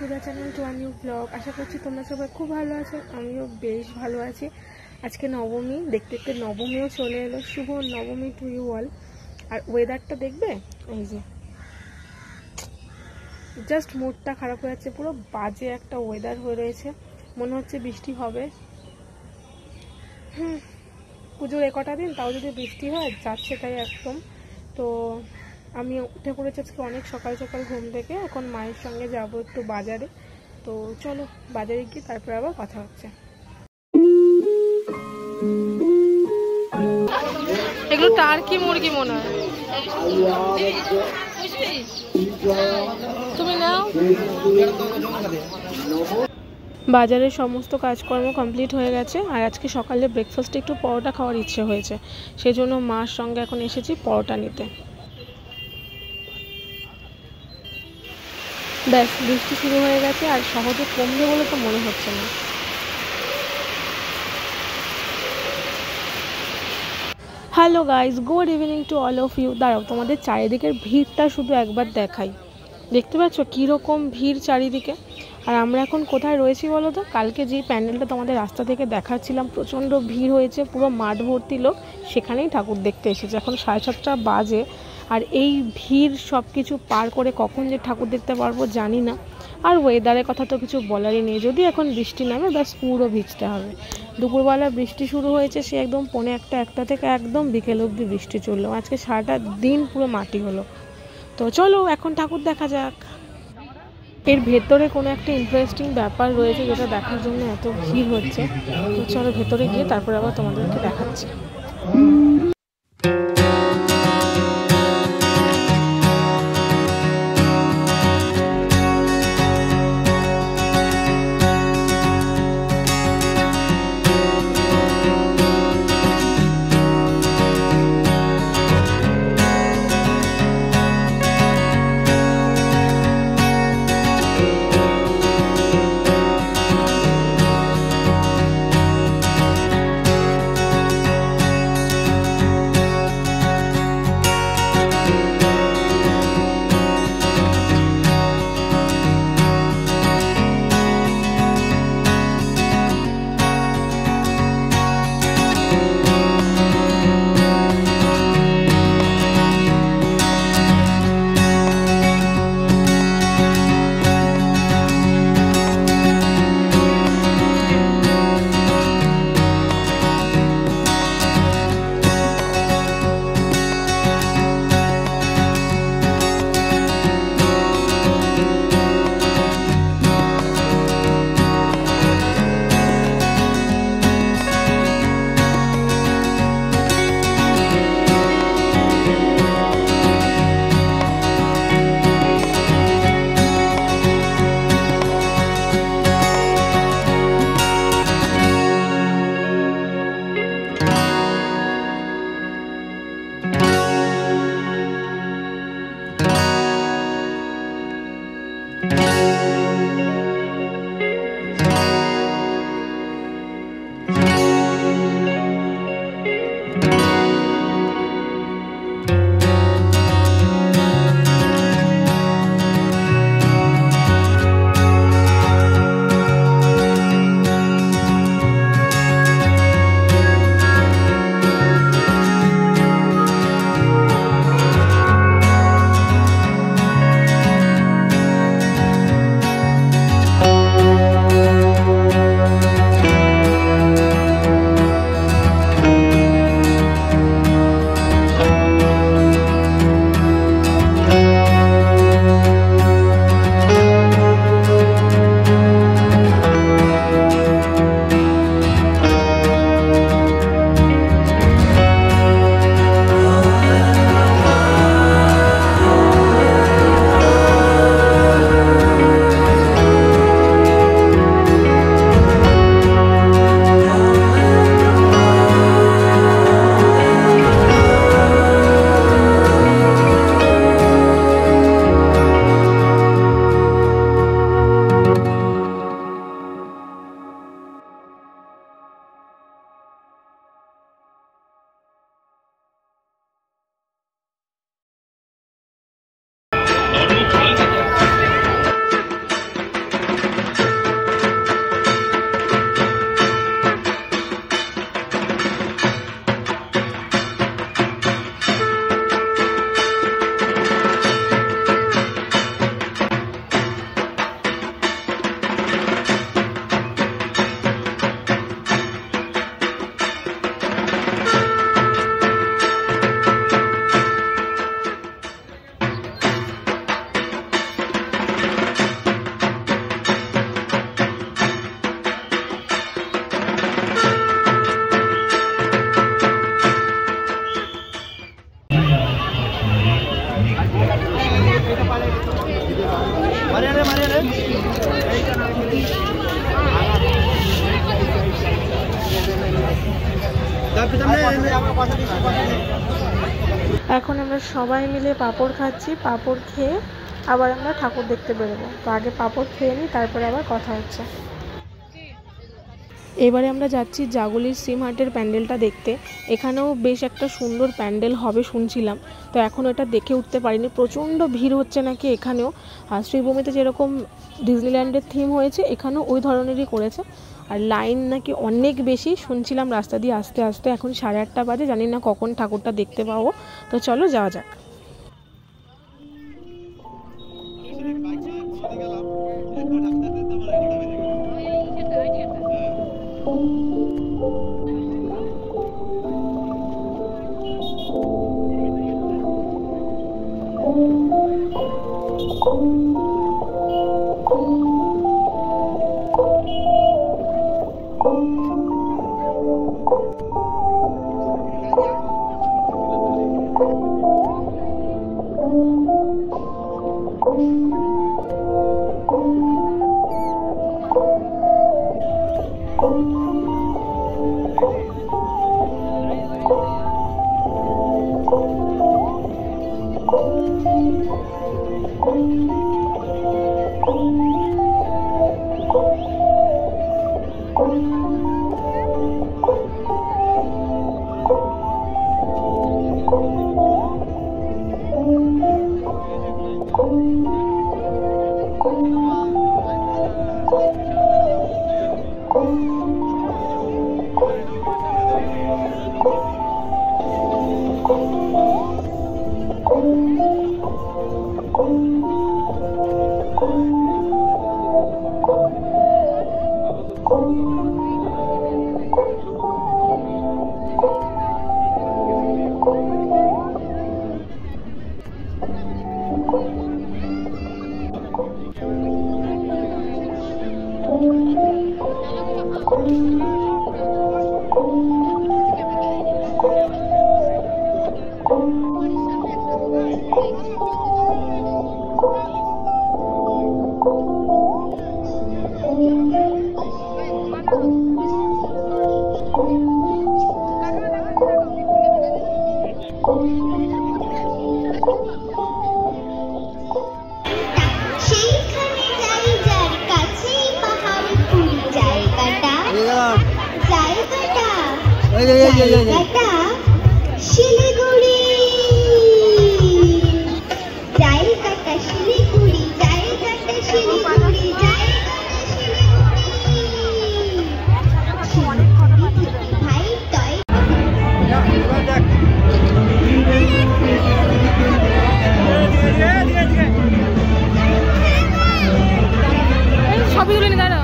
Two the channel to a new blog. আশা করছি তোমরা সবাই খুব ভালো আছো, আমিও বেশ ভালো আছি। আজকে নবমী, দেখতে দেখতে নবমীও চলে এলো। শুভ নবমী টু ইউ অল। আর ওয়েদারটা দেখবে, এই যে জাস্ট মুডটা খারাপ হয়ে যাচ্ছে, পুরো বাজে একটা ওয়েদার হয়ে রয়েছে, মনে হচ্ছে বৃষ্টি হবে। পুজোর একটা দিন তাও যদি বৃষ্টি হয়, যাচ্ছে তাই একদম। তো আমি উঠে পড়েছি আজকে অনেক সকাল সকাল ঘুম থেকে, এখন মায়ের সঙ্গে যাব একটু বাজারে। তো চলো বাজারে গিয়ে তারপরে আবার কথা হচ্ছে। এগুলো টার্কি মুরগি মনে হয়, তুমি নাও। বাজারের সমস্ত কাজকর্ম কমপ্লিট হয়ে গেছে, আর আজকে সকালে ব্রেকফাস্টে একটু পরোটা খাওয়ার ইচ্ছে হয়েছে, সেই জন্য মার সঙ্গে এখন এসেছি পরোটা নিতে। ব্যাস, বৃষ্টি শুরু হয়ে গেছে, আর সহজে কমবে বলে তো মনে হচ্ছে না। Hello guys, good evening to all of you. দাঁড়াও, তোমাদের চারিদিকের ভিড়টা শুধু একবার দেখাই। দেখতে পাচ্ছ কীরকম ভিড় চারিদিকে। আর আমরা এখন কোথায় রয়েছি বলো তো? কালকে যে প্যান্ডেলটা তোমাদের রাস্তা থেকে দেখাচ্ছিলাম, প্রচণ্ড ভিড় হয়েছে, পুরো মাঠ ভর্তি লোক, সেখানেই ঠাকুর দেখতে এসেছে। এখন 7:30 বাজে, আর এই ভিড় সব কিছু পার করে কখন যে ঠাকুর দেখতে পারবো জানি না। আর ওয়েদারের কথা তো কিছু বলারই নেই, যদি এখন বৃষ্টি নামে ব্যাস পুরো ভিজতে হবে। দুপুরবেলা বৃষ্টি শুরু হয়েছে, সে একদম 1:45 থেকে একদম বিকেল অবধি বৃষ্টি চললো। আজকে সারাটা দিন পুরো মাটি হলো। তো চলো এখন ঠাকুর দেখা যাক। এর ভেতরে কোনো একটা ইন্টারেস্টিং ব্যাপার রয়েছে, যেটা দেখার জন্য এত ভিড় হচ্ছে। তো চলো ভেতরে গিয়ে তারপরে আবার তোমাদেরকে দেখাচ্ছি। এখন আমরা সবাই মিলে পাঁপড় খাচ্ছি। পাঁপড় খেয়ে আবার আমরা ঠাকুর দেখতে বেরোবো। তো আগে পাঁপড় খেয়ে নিই, তারপরে আবার কথা হচ্ছে। এবারে আমরা যাচ্ছি জাগুলির সিম হাটের প্যান্ডেলটা দেখতে। এখানেও বেশ একটা সুন্দর প্যান্ডেল হবে শুনছিলাম, তো এখন এটা দেখে উঠতে পারিনি। প্রচণ্ড ভিড় হচ্ছে নাকি এখানেও। আর শ্রীভূমিতে যেরকম ডিজনিল্যান্ডের থিম হয়েছে, এখানেও ওই ধরনেরই করেছে। আর লাইন নাকি অনেক বেশি শুনছিলাম রাস্তা দিয়ে আস্তে আস্তে। এখন 8:30 বাজে, জানি না কখন ঠাকুরটা দেখতে পাবো। তো চলো যাওয়া যাক। শিলিগুড়ি জায়গাটা শিলিগুড়ি জায়গাটা শিলিগুড়ি ভাই তাই ছবি তুলে নি দাঁড়া।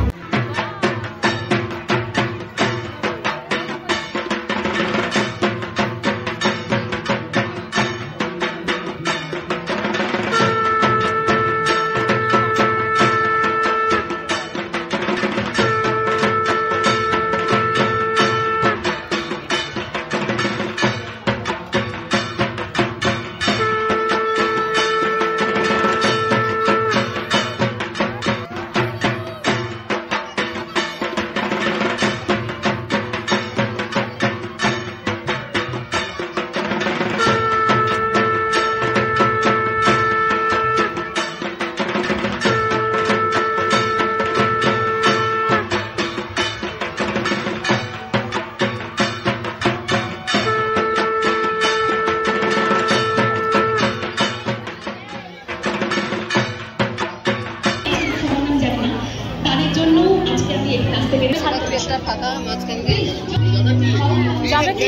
যাবে কি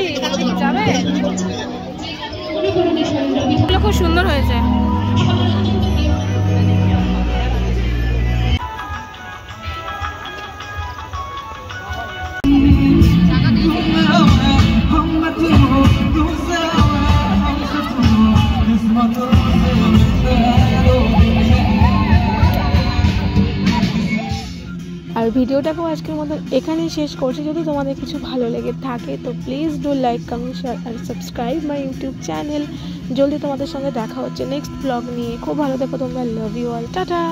যাবে? খুব সুন্দর হয়েছে। আর ভিডিওটাকেও আজকের মতো এখানেই শেষ করছি। যদি তোমাদের কিছু ভালো লেগে থাকে তো please do like, comment, share আর সাবস্ক্রাইব মাই ইউটিউব চ্যানেল। জলদি তোমাদের সঙ্গে দেখা হচ্ছে নেক্সট ব্লগ নিয়ে। খুব ভালো থেকো তোমরা। Love you all, tata.